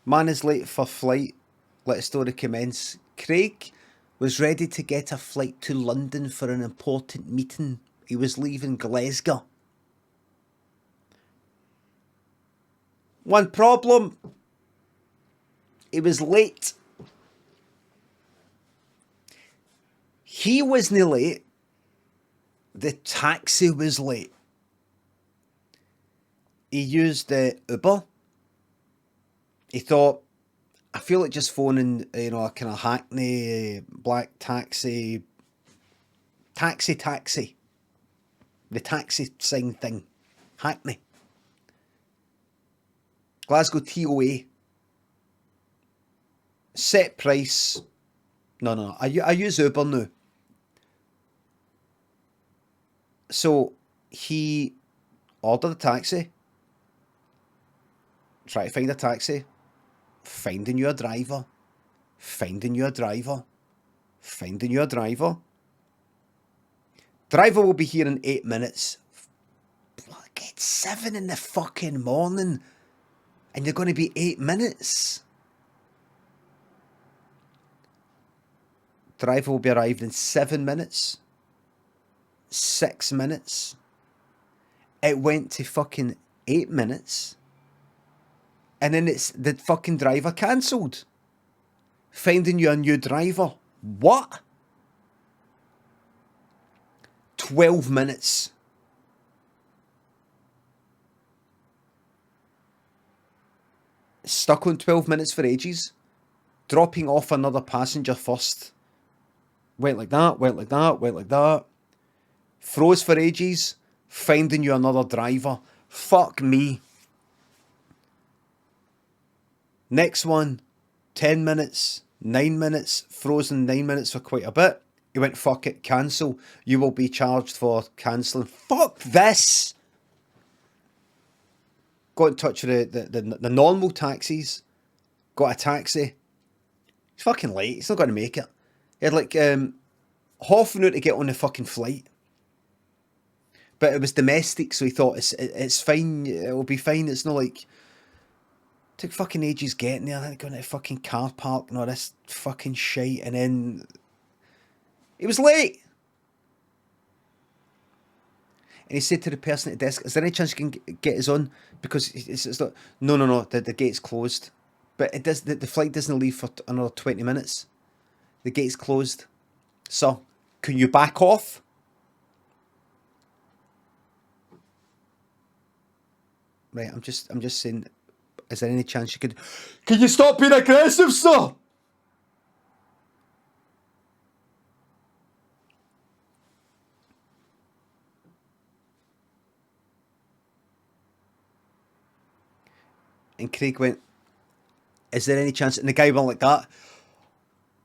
Man is late for flight. Let the story commence. Craig was ready to get a flight to London for an important meeting. He was leaving Glasgow. One problem. He was late. He wasn't late. The taxi was late. He used the Uber. He thought, I feel like just phoning, a kind of Hackney, black taxi. The taxi sign thing. Hackney. Glasgow TOA. Set price. No. I use Uber now. So he ordered a taxi. Try to find a taxi. Finding you a driver. Driver will be here in 8 minutes. Fuck, it's 7 in the fucking morning. And you're going to be 8 minutes. Driver will be arrived in 7 minutes. 6 minutes. It went to fucking 8 minutes. And then the fucking driver cancelled. Finding you a new driver. What? 12 minutes. Stuck on 12 minutes for ages. Dropping off another passenger first. Went like that. Froze for ages. Finding you another driver. Fuck me. Next one. 10 minutes. 9 minutes. Frozen 9 minutes for quite a bit. He went, fuck it, cancel. You will be charged for cancelling. Fuck this. Got in touch with the normal taxis. Got a taxi. He's fucking late. He's not going to make it. He had like half an hour to get on the fucking flight. But it was domestic, so he thought it's fine. It'll be fine. It's not like... Took fucking ages getting there. Then going to the fucking car park and all this fucking shite. And then... He was late. And he said to the person at the desk, is there any chance you can get us on? Because it's not... No. The gate's closed. But it does. The flight doesn't leave for another 20 minutes. The gate's closed. So, can you back off? Right, I'm just saying, is there any chance you could... Can you stop being aggressive, sir? And Craig went, is there any chance? And the guy went like that.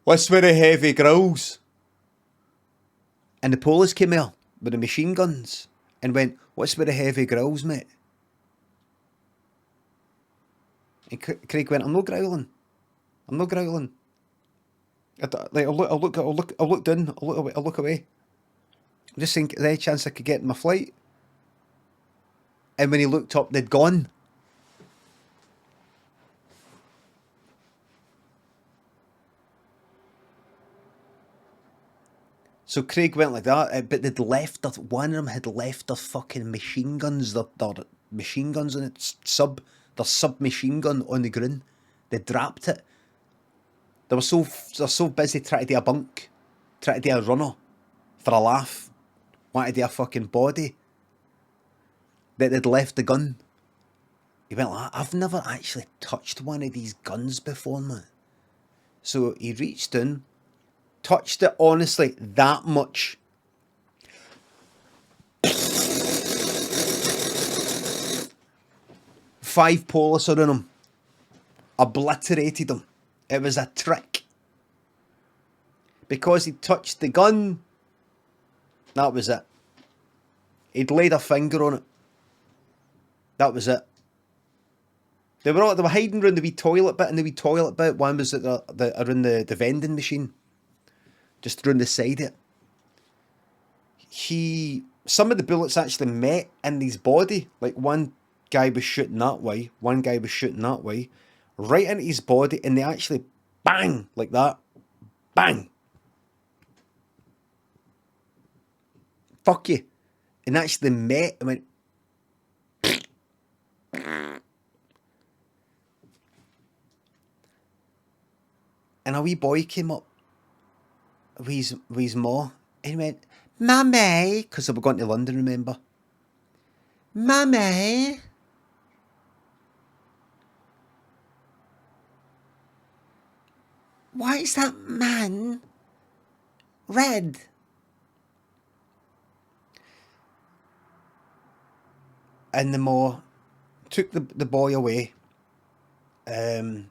What's with the heavy grills? And the police came here with the machine guns and went, what's with the heavy grills, mate? And Craig went, I'm not growling. I look down. I'll look away. I'm just saying, is there any chance I could get in my flight? And when he looked up, they'd gone. So Craig went like that, but they'd left, one of them had left their fucking machine guns, their machine guns on it, their submachine gun on the ground. They dropped it. They're so busy trying to do a bunk, trying to do a runner for a laugh, wanted to do a fucking body, that they'd left the gun. He went like, I've never actually touched one of these guns before, man. So he reached in, touched it honestly that much. Five police are on him. Obliterated him. It was a trick. Because he touched the gun, that was it. He'd laid a finger on it. That was it. They were hiding around the wee toilet bit, and the wee toilet bit, one was at around the vending machine. Just around the side of it. Some of the bullets actually met in his body. Like one guy was shooting that way, one guy was shooting that way. right into his body, and they actually bang like that. Bang. Fuck you. And actually met and went. And a wee boy came up with his ma, and he went, Mummy, because they were going to London, remember? Mummy. Why is that man red? And the ma took the boy away. And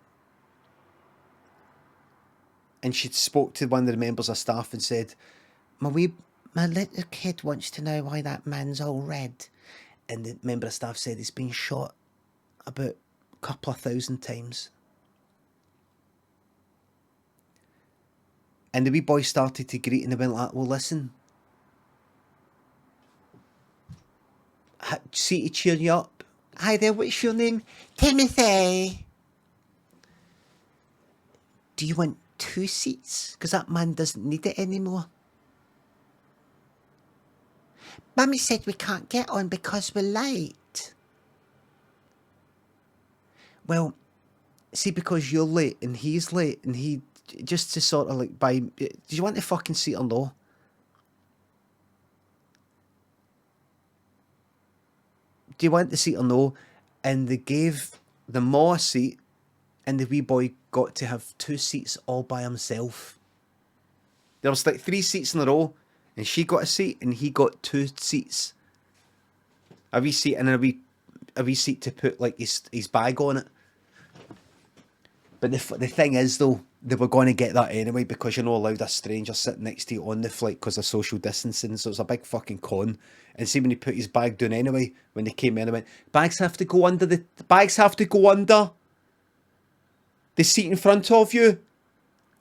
she spoke to one of the members of staff and said, my little kid wants to know why that man's all red. And the member of staff said he's been shot about a couple of thousand times. And the wee boy started to greet and they went like, well, listen, see to cheer you up. Hi there, what's your name? Timothy. Do you want 2 seats? Because that man doesn't need it anymore. Mummy said we can't get on because we're late. Well, see, because you're late and he's late and he, just to sort of like buy, do you want the fucking seat or no? Do you want the seat or no? And they gave the ma a seat and the wee boy got to have 2 seats all by himself. There was like 3 seats in a row and she got a seat and he got 2 seats. A wee seat and a wee seat to put like his bag on it. But the thing is though, they were going to get that anyway because you're not allowed a stranger sitting next to you on the flight because of social distancing. So it's a big fucking con. And see when he put his bag down anyway, when they came in, I went, bags have to go under the seat in front of you.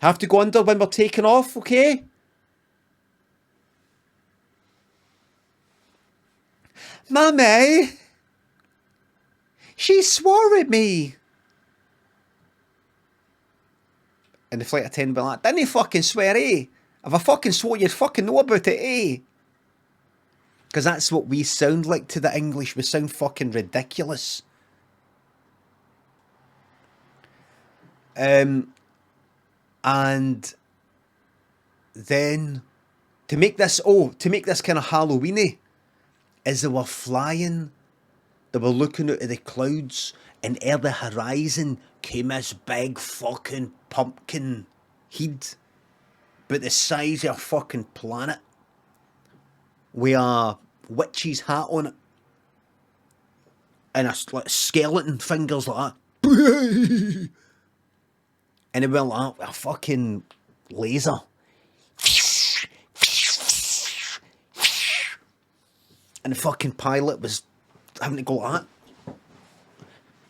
Have to go under when we're taking off, okay? Mummy, she swore at me. And the flight attendant went like, didn't he fucking swear, eh? If I fucking swore, you'd fucking know about it, eh? Because that's what we sound like to the English. We sound fucking ridiculous. And then to make this kind of Halloweeny, as they were flying, they were looking out of the clouds, and ere the horizon came this big fucking pumpkin head, but the size of a fucking planet, with a witch's hat on it, and a like skeleton fingers like that, and it went like a fucking laser. And the fucking pilot was having to go like that.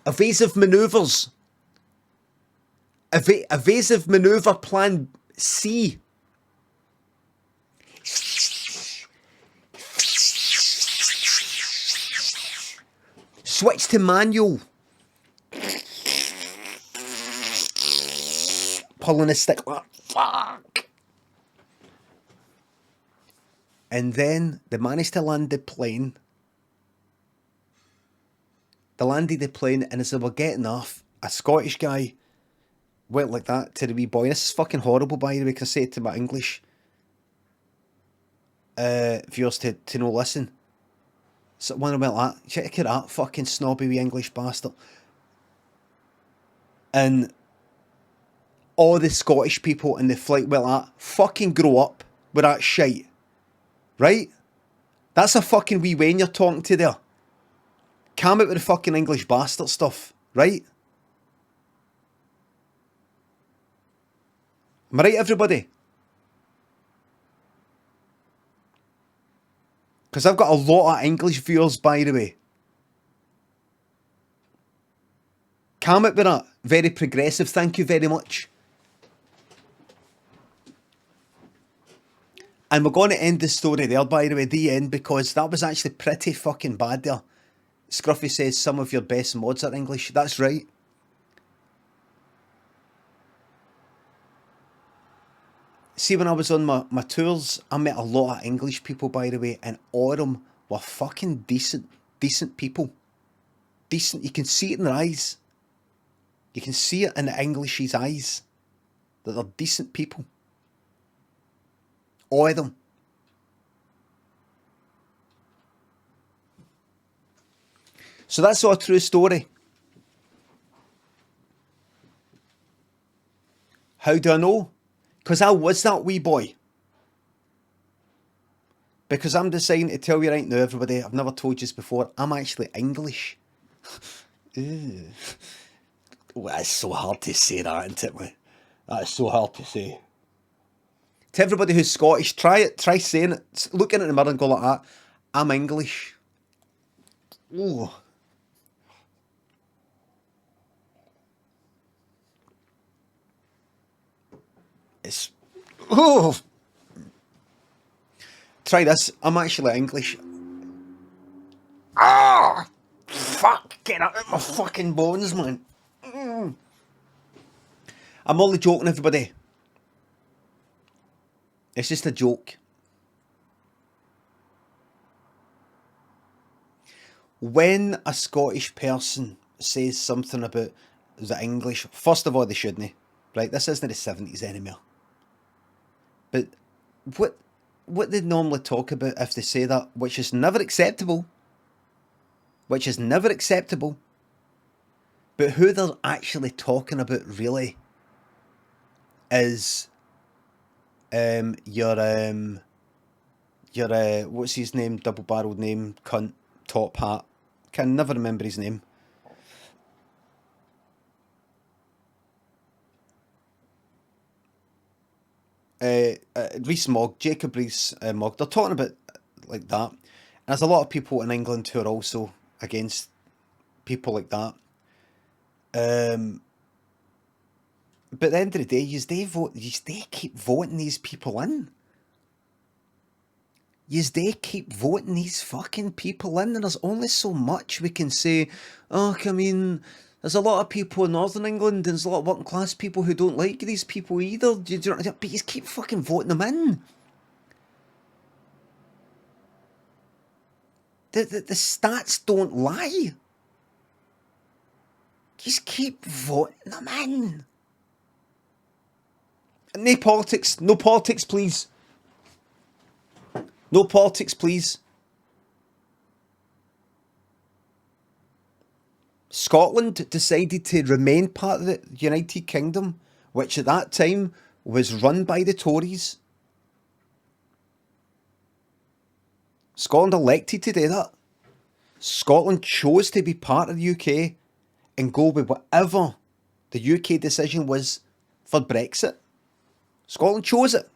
Evasive manoeuvres. Evasive manoeuvre plan C. Switch to manual. Pulling a stick like fuck. And then they managed to land the plane. They landed the plane, and as they were getting off, a Scottish guy went like that to the wee boy. This is fucking horrible, by the way, because I say it to my English viewers to no listen. So one went like that, check it out, fucking snobby wee English bastard. And all the Scottish people in the flight went like that, fucking grow up with that shite. Right? That's a fucking wee Wayne you're talking to there. Calm it with the fucking English bastard stuff, right? Am I right, everybody? Because I've got a lot of English viewers, by the way. Calm it with that. Very progressive, thank you very much. And we're going to end the story there, by the way, the end, because that was actually pretty fucking bad there. Scruffy says some of your best mods are English. That's right. See, when I was on my tours, I met a lot of English people, by the way, and all of them were fucking decent people. Decent. You can see it in their eyes. You can see it in the English's eyes that they're decent people. All of them. So that's all a true story. How do I know? Because I was that wee boy. Because I'm deciding to tell you right now, everybody, I've never told you this before, I'm actually English. Ew. Oh, that's so hard to say that, isn't it, man? That is so hard to say. To everybody who's Scottish, try it. Try saying it. Look in the mirror and go like that. I'm English. Oh. It's... Oh. Try this. I'm actually English. Ah! Fuck! Get out of my fucking bones, man. I'm only joking, everybody. It's just a joke. When a Scottish person says something about the English, first of all, they shouldn't. Right? This isn't the 70s anymore. But what they normally talk about if they say that, which is never acceptable, but who they're actually talking about really is your what's his name, double-barreled name, cunt, top hat, can never remember his name. Rees-Mogg, Jacob Rees-Mogg, they're talking about like that. And there's a lot of people in England who are also against people like that. But at the end of the day, they keep voting these people in. They keep voting these fucking people in, and there's only so much we can say. Oh, I mean, there's a lot of people in Northern England, and there's a lot of working class people who don't like these people either. But you keep fucking voting them in. The stats don't lie. Just keep voting them in. No politics, please. No politics, please. Scotland decided to remain part of the United Kingdom, which at that time was run by the Tories. Scotland elected to do that. Scotland chose to be part of the UK and go with whatever the UK decision was for Brexit. Scotland chose it.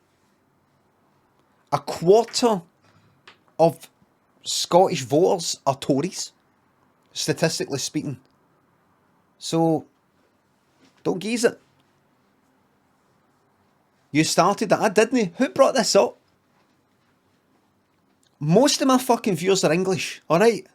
A quarter of Scottish voters are Tories, statistically speaking. So, don't geese it. You started that, I didn't. Who brought this up? Most of my fucking viewers are English, alright?